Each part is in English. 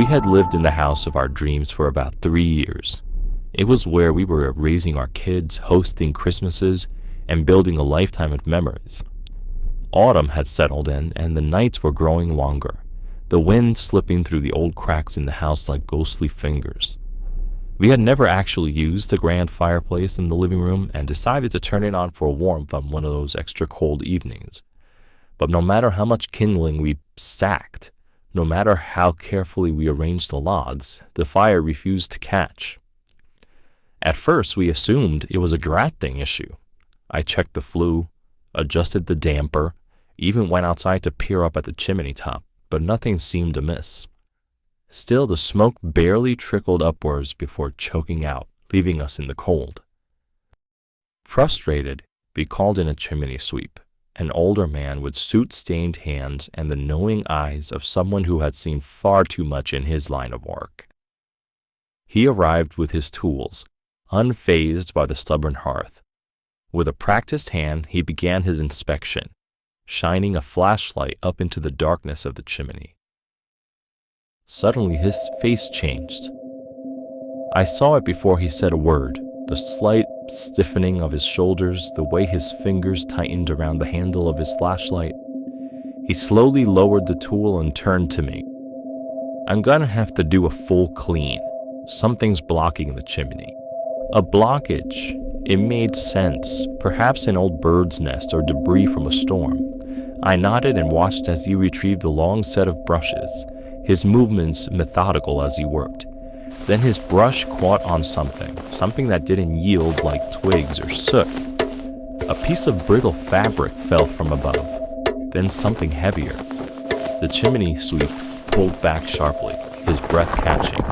We had lived in the house of our dreams for about 3 years. It was where we were raising our kids, hosting Christmases, and building a lifetime of memories. Autumn had settled in, and the nights were growing longer, the wind slipping through the old cracks in the house like ghostly fingers. We had never actually used the grand fireplace in the living room and decided to turn it on for warmth on one of those extra cold evenings. But no matter how much kindling we stacked, no matter how carefully we arranged the logs, the fire refused to catch. At first, we assumed it was a grafting issue. I checked the flue, adjusted the damper, even went outside to peer up at the chimney top, but nothing seemed amiss. Still, the smoke barely trickled upwards before choking out, leaving us in the cold. Frustrated, we called in a chimney sweep, an older man with soot-stained hands and the knowing eyes of someone who had seen far too much in his line of work. He arrived with his tools, unfazed by the stubborn hearth. With a practiced hand, he began his inspection, shining a flashlight up into the darkness of the chimney. Suddenly, his face changed. I saw it before he said a word, the slight stiffening of his shoulders, the way his fingers tightened around the handle of his flashlight. He slowly lowered the tool and turned to me. "I'm gonna have to do a full clean. Something's blocking the chimney." A blockage. It made sense, perhaps an old bird's nest or debris from a storm. I nodded and watched as he retrieved a long set of brushes, his movements methodical as he worked. Then his brush caught on something that didn't yield like twigs or soot. A piece of brittle fabric fell from above, then something heavier. The chimney sweep pulled back sharply, his breath catching.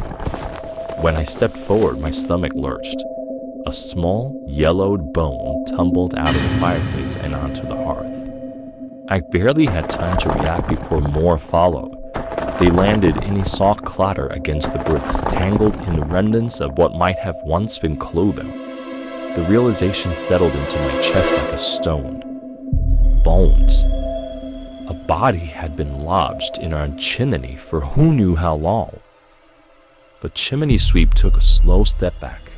When I stepped forward, my stomach lurched. A small, yellowed bone tumbled out of the fireplace and onto the hearth. I barely had time to react before more followed. They landed in a soft clatter against the bricks, tangled in the remnants of what might have once been clothing. The realization settled into my chest like a stone. Bones. A body had been lodged in our chimney for who knew how long. The chimney sweep took a slow step back,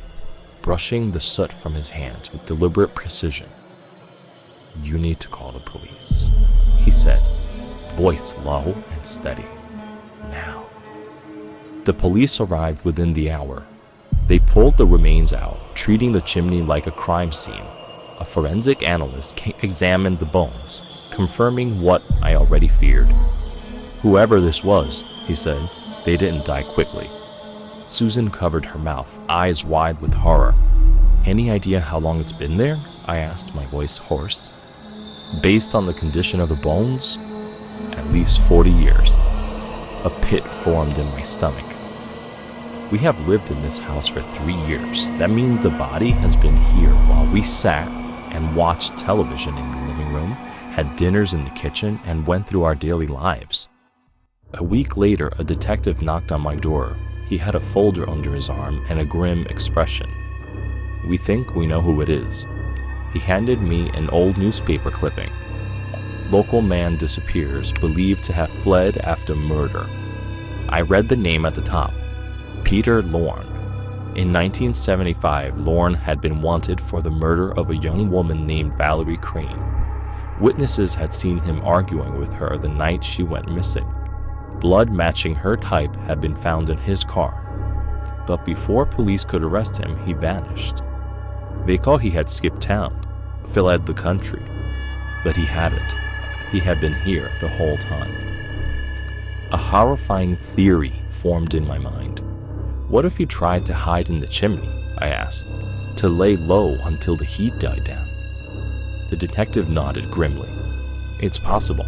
brushing the soot from his hands with deliberate precision. "You need to call the police," he said, voice low and steady. "Now." The police arrived within the hour. They pulled the remains out, treating the chimney like a crime scene. A forensic analyst examined the bones, confirming what I already feared. "Whoever this was," he said, "they didn't die quickly." Susan covered her mouth, eyes wide with horror. "Any idea how long it's been there?" I asked, my voice hoarse. "Based on the condition of the bones, at least 40 years. A pit formed in my stomach. "We have lived in this house for 3 years. That means the body has been here while we sat and watched television in the living room, had dinners in the kitchen, and went through our daily lives." A week later, a detective knocked on my door. He had a folder under his arm and a grim expression. "We think we know who it is." He handed me an old newspaper clipping. "Local man disappears, believed to have fled after murder." I read the name at the top, Peter Lorne. In 1975, Lorne had been wanted for the murder of a young woman named Valerie Crane. Witnesses had seen him arguing with her the night she went missing. Blood matching her type had been found in his car. But before police could arrest him, he vanished. They thought he had skipped town, fled the country. But he hadn't. He had been here the whole time. A horrifying theory formed in my mind. What if he tried to hide in the chimney, I asked, to lay low until the heat died down? The detective nodded grimly. It's possible.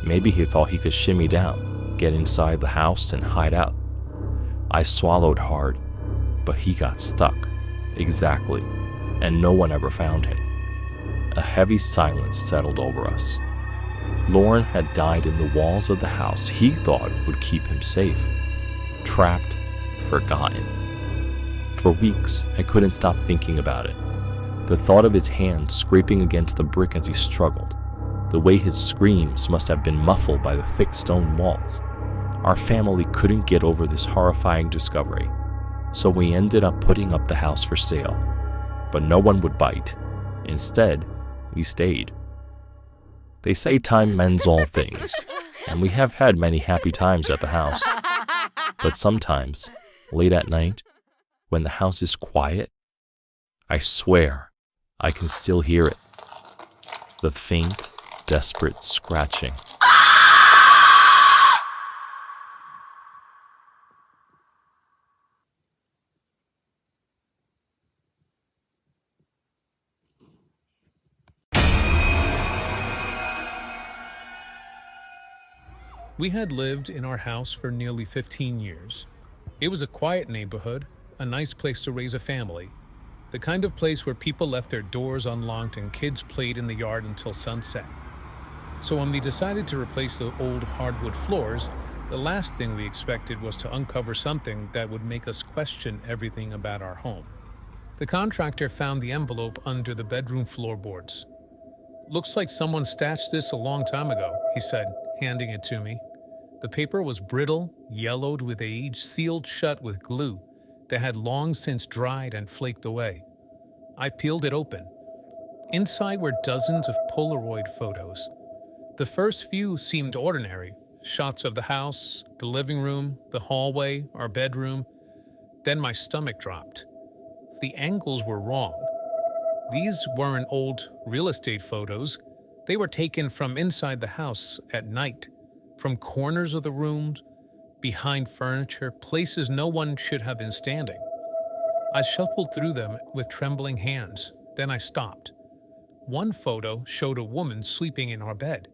Maybe he thought he could shimmy down, get inside the house and hide out. I swallowed hard, but he got stuck. Exactly. And no one ever found him. A heavy silence settled over us. Lorne had died in the walls of the house he thought would keep him safe. Trapped, forgotten. For weeks, I couldn't stop thinking about it. The thought of his hand scraping against the brick as he struggled. The way his screams must have been muffled by the thick stone walls. Our family couldn't get over this horrifying discovery, so we ended up putting up the house for sale. But no one would bite. Instead, we stayed. They say time mends all things, and we have had many happy times at the house. But sometimes, late at night, when the house is quiet, I swear I can still hear it. The faint, desperate scratching. We had lived in our house for nearly 15 years. It was a quiet neighborhood, a nice place to raise a family, the kind of place where people left their doors unlocked and kids played in the yard until sunset. So when we decided to replace the old hardwood floors, the last thing we expected was to uncover something that would make us question everything about our home. The contractor found the envelope under the bedroom floorboards. "Looks like someone stashed this a long time ago," he said, handing it to me. The paper was brittle, yellowed with age, sealed shut with glue that had long since dried and flaked away. I peeled it open. Inside were dozens of Polaroid photos. The first few seemed ordinary, shots of the house, the living room, the hallway, our bedroom. Then my stomach dropped. The angles were wrong. These weren't old real estate photos. They were taken from inside the house at night, from corners of the rooms, behind furniture, places no one should have been standing. I shuffled through them with trembling hands. Then I stopped. One photo showed a woman sleeping in our bed.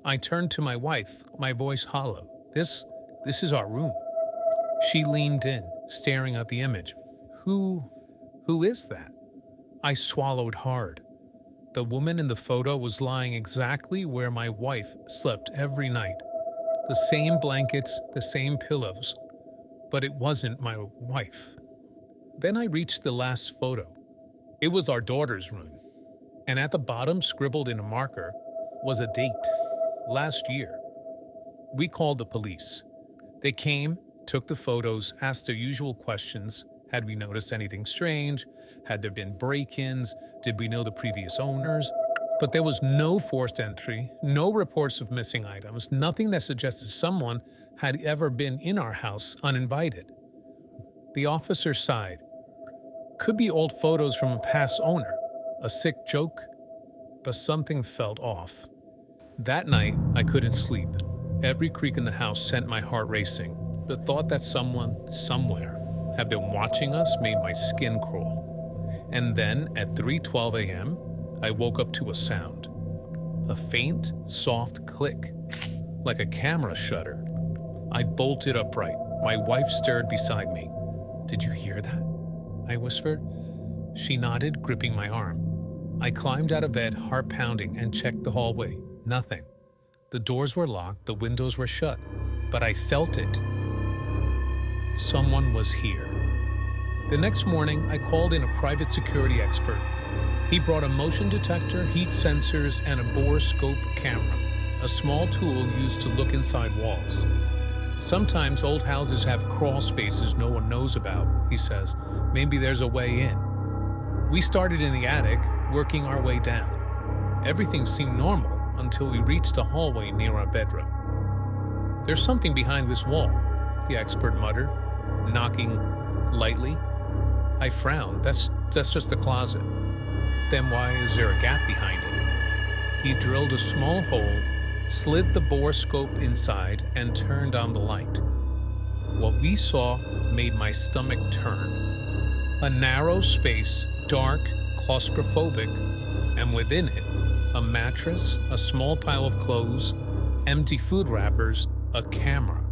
I turned to my wife, my voice hollow. This is our room." She leaned in, staring at the image. Who is that?" I swallowed hard. The woman in the photo was lying exactly where my wife slept every night. The same blankets, the same pillows. But it wasn't my wife. Then I reached the last photo. It was our daughter's room. And at the bottom, scribbled in a marker, was a date. Last year. We called the police. They came, took the photos, asked their usual questions. Had we noticed anything strange? Had there been break-ins? Did we know the previous owners? But there was no forced entry, no reports of missing items, nothing that suggested someone had ever been in our house uninvited. The officer sighed. Could be old photos from a past owner, a sick joke, but something felt off. That night, I couldn't sleep. Every creak in the house sent my heart racing. The thought that someone, somewhere, had been watching us made my skin crawl. And then, at 3:12 a.m., I woke up to a sound. A faint, soft click, like a camera shutter. I bolted upright. My wife stirred beside me. "Did you hear that?" I whispered. She nodded, gripping my arm. I climbed out of bed, heart pounding, and checked the hallway. Nothing. The doors were locked, the windows were shut, but I felt it. Someone was here. The next morning, I called in a private security expert. He brought a motion detector, heat sensors, and a borescope camera, a small tool used to look inside walls. Sometimes old houses have crawl spaces no one knows about, he says. Maybe there's a way in. We started in the attic, working our way down. Everything seemed normal until we reached a hallway near our bedroom. "There's something behind this wall," the expert muttered, knocking lightly. I frowned. That's just a closet. "Then why is there a gap behind it?" He drilled a small hole, slid the borescope inside, and turned on the light. What we saw made my stomach turn. A narrow space, dark, claustrophobic, and within it, a mattress, a small pile of clothes, empty food wrappers, a camera.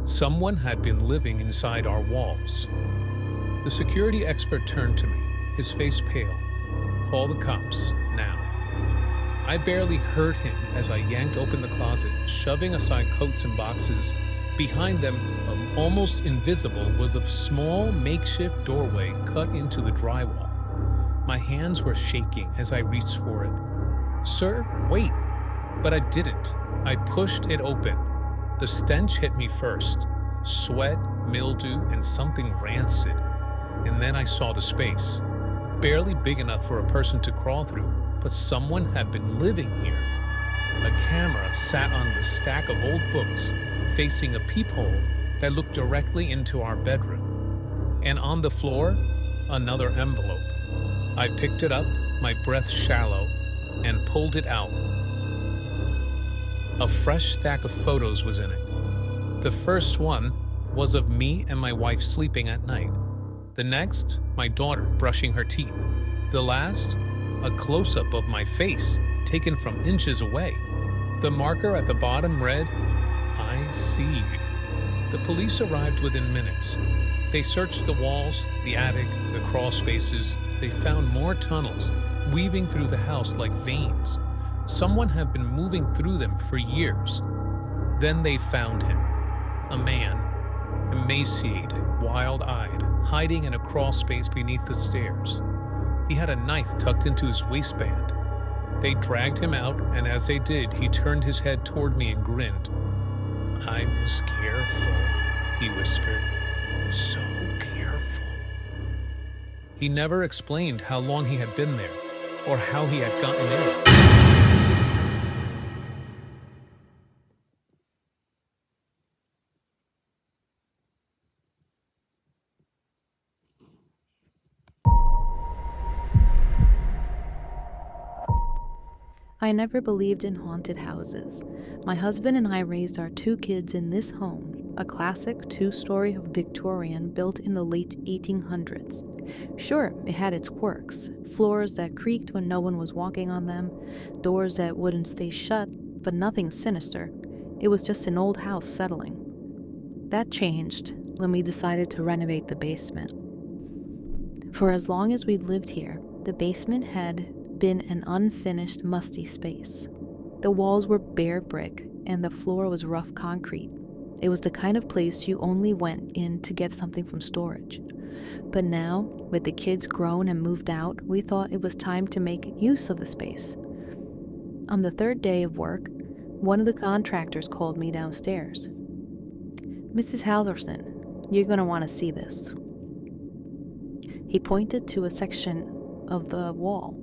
Someone had been living inside our walls. The security expert turned to me, his face pale. "Call the cops, now." I barely heard him as I yanked open the closet, shoving aside coats and boxes. Behind them, almost invisible, was a small makeshift doorway cut into the drywall. My hands were shaking as I reached for it. "Sir, wait!" But I didn't. I pushed it open. The stench hit me first: sweat, mildew, and something rancid. And then I saw the space. Barely big enough for a person to crawl through, but someone had been living here. A camera sat on the stack of old books, facing a peephole that looked directly into our bedroom. And on the floor, another envelope. I picked it up, my breath shallow, and pulled it out. A fresh stack of photos was in it. The first one was of me and my wife sleeping at night. The next, my daughter brushing her teeth. The last, a close-up of my face, taken from inches away. The marker at the bottom read, "I see you." The police arrived within minutes. They searched the walls, the attic, the crawl spaces. They found more tunnels, weaving through the house like veins. Someone had been moving through them for years. Then they found him, a man, emaciated, wild-eyed, hiding in a crawl space beneath the stairs. He had a knife tucked into his waistband. They dragged him out, and as they did, he turned his head toward me and grinned. "I was careful," he whispered. "So careful." He never explained how long he had been there, or how he had gotten in. I never believed in haunted houses. My husband and I raised our 2 kids in this home, a classic 2-story Victorian built in the late 1800s. Sure, it had its quirks: floors that creaked when no one was walking on them, doors that wouldn't stay shut, but nothing sinister. It was just an old house settling. That changed when we decided to renovate the basement. For as long as we'd lived here, the basement had been an unfinished, musty space. The walls were bare brick, and the floor was rough concrete. It was the kind of place you only went in to get something from storage. But now, with the kids grown and moved out, we thought it was time to make use of the space. On the 3rd day of work, one of the contractors called me downstairs. "Mrs. Halverson, you're going to want to see this." He pointed to a section of the wall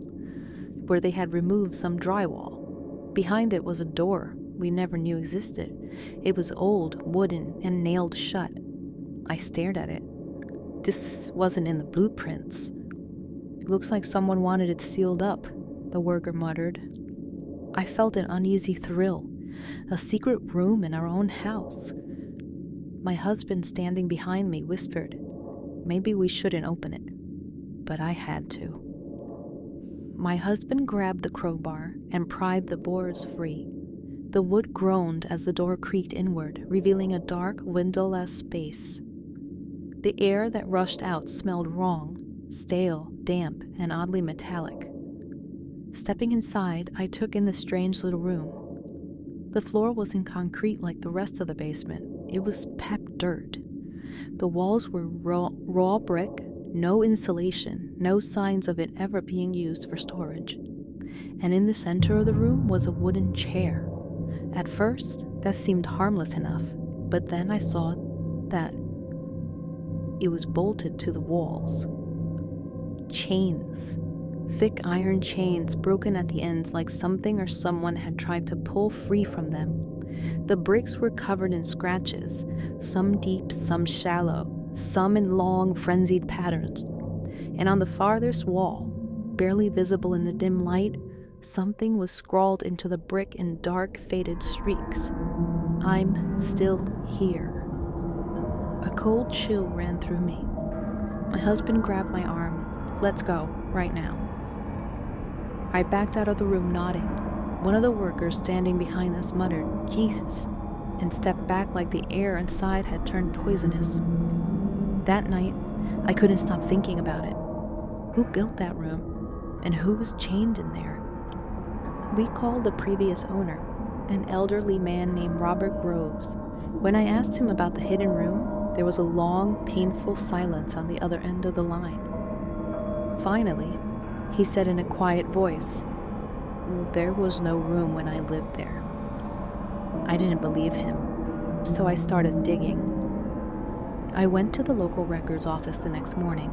where they had removed some drywall. Behind it was a door we never knew existed. It was old, wooden, and nailed shut. I stared at it. "This wasn't in the blueprints." "It looks like someone wanted it sealed up," the worker muttered. I felt an uneasy thrill. A secret room in our own house. My husband, standing behind me, whispered, "Maybe we shouldn't open it." But I had to. My husband grabbed the crowbar and pried the boards free. The wood groaned as the door creaked inward, revealing a dark, windowless space. The air that rushed out smelled wrong, stale, damp, and oddly metallic. Stepping inside, I took in the strange little room. The floor wasn't concrete like the rest of the basement. It was pepped dirt. The walls were raw brick, no insulation, no signs of it ever being used for storage. And in the center of the room was a wooden chair. At first, that seemed harmless enough, but then I saw that it was bolted to the walls. Chains. Thick iron chains broken at the ends like something or someone had tried to pull free from them. The bricks were covered in scratches, some deep, some shallow, some in long, frenzied patterns. And on the farthest wall, barely visible in the dim light, something was scrawled into the brick in dark, faded streaks. "I'm still here." A cold chill ran through me. My husband grabbed my arm. "Let's go, right now." I backed out of the room, nodding. One of the workers standing behind us muttered, "Jesus," and stepped back like the air inside had turned poisonous. That night, I couldn't stop thinking about it. Who built that room? And who was chained in there? We called the previous owner, an elderly man named Robert Groves. When I asked him about the hidden room, there was a long, painful silence on the other end of the line. Finally, he said in a quiet voice, "There was no room when I lived there." I didn't believe him. so I started digging. I went to the local records office the next morning,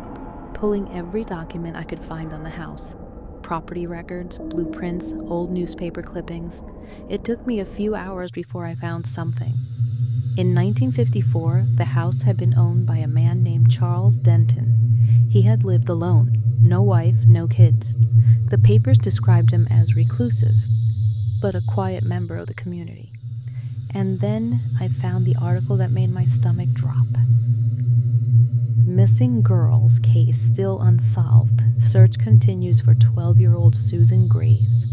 pulling every document I could find on the house. Property records, blueprints, old newspaper clippings. It took me a few hours before I found something. In 1954, the house had been owned by a man named Charles Denton. He had lived alone, no wife, no kids. The papers described him as reclusive, but a quiet member of the community. And then I found the article that made my stomach drop. Missing girls case still unsolved. Search continues for 12-year-old Susan Graves.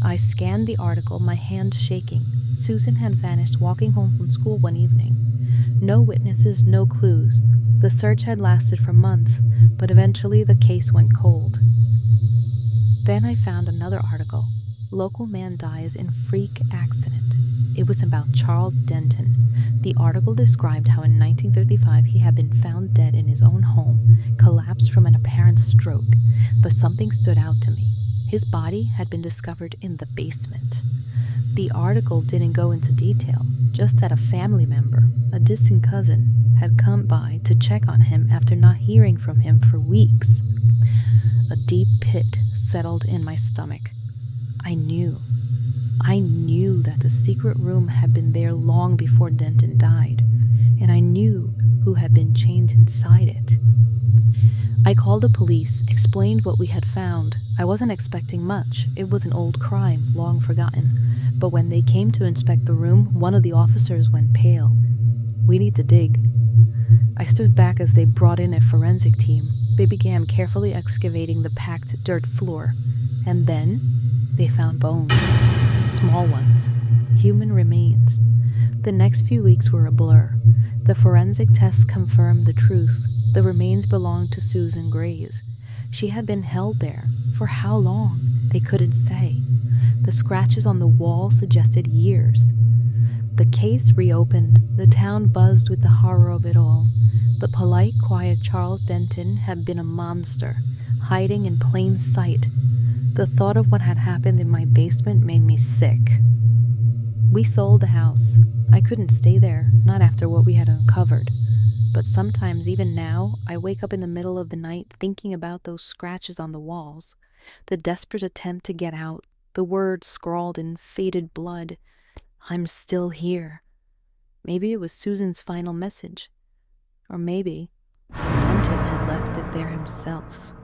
I scanned the article, my hand shaking. Susan had vanished walking home from school one evening. No witnesses, no clues. The search had lasted for months, but eventually the case went cold. Then I found another article. Local man dies in freak accident. It was about Charles Denton. The article described how in 1955 he had been found dead in his own home, collapsed from an apparent stroke. But something stood out to me. His body had been discovered in the basement. The article didn't go into detail, just that a family member, a distant cousin, had come by to check on him after not hearing from him for weeks. A deep pit settled in my stomach. I knew that the secret room had been there long before Denton died, and I knew who had been chained inside it. I called the police, explained what we had found. I wasn't expecting much. It was an old crime, long forgotten. But when they came to inspect the room, one of the officers went pale. "We need to dig." I stood back as they brought in a forensic team. They began carefully excavating the packed dirt floor, and then they found bones. Small ones, human remains. The next few weeks were a blur. The forensic tests confirmed the truth. The remains belonged to Susan Graves. She had been held there. For how long? They couldn't say. The scratches on the wall suggested years. The case reopened. The town buzzed with the horror of it all. The polite, quiet Charles Denton had been a monster, hiding in plain sight. The thought of what had happened in my basement made me sick. We sold the house. I couldn't stay there, not after what we had uncovered. But sometimes, even now, I wake up in the middle of the night thinking about those scratches on the walls, the desperate attempt to get out, the words scrawled in faded blood. I'm still here. Maybe it was Susan's final message. Or maybe Denton had left it there himself.